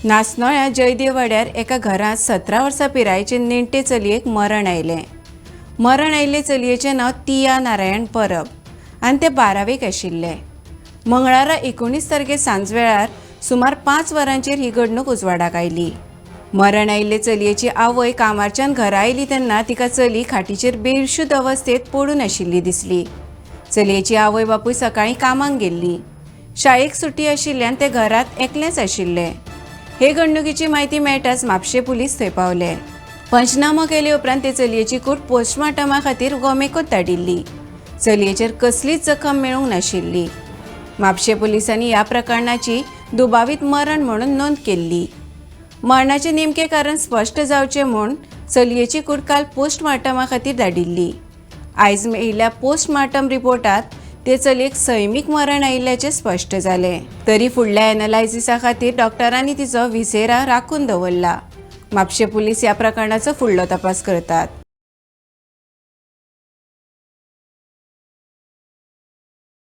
नासनोळ्या जयदेव वाड्यार एका घरात 17 वर्सां पिरायेचे नेण्टे चलयेक मरण आयलें. मरण आयिल्ले चलयेचें नांव तिया नारायण परब आनी ते 12वेक आशिल्ले. मंगळारा 19 तारखेर सांजवेळार सुमार 5 वरांचेर ही घडणूक उजवाडाक आयली. मरण आयिल्ले चलयेची आवय कामारच्यान घरा आयली तेन्ना तिका चली खाटीचेर बेशुद्ध अवस्थेत पडून आशिल्ली दिसली. चलयेची आवय बापूय सकाळीं कामाक गेल्ली. शाळेक सुटी आशिल्ल्यान ते घरांत एकलेच आशिल्ले. हे घडणुकीची म्हायती मेळटाच म्हापशें पुलीस थंय पावले. पंचनामो केले उपरांत ते चलयेची कूड पोस्टमार्टमा खातीर गोमेकूच धाडिल्ली. चलयेचेर कसलीच जखम मेळूंक नाशिल्ली. म्हापशें पुलिसांनी ह्या प्रकरणाची दुबावीत मरण म्हणून नोंद केल्ली. मरणाचें नेमकें कारण स्पश्ट जावचें म्हूण चलयेची कूड काल पोस्टमार्टमा खातीर धाडिल्ली. आयज मेळिल्ल्या पोस्टमार्टम रिपोर्टांत ते चलयेक सैमीक मरण आयिल्ल्याचें स्पश्ट जालें. तरी फुडल्या एनालायसिसा खातीर डॉक्टरांनी तिचो विसेरा राखून दवरला. म्हापशें पुलीस ह्या प्रकरणाचो फुडलो तपास करतात.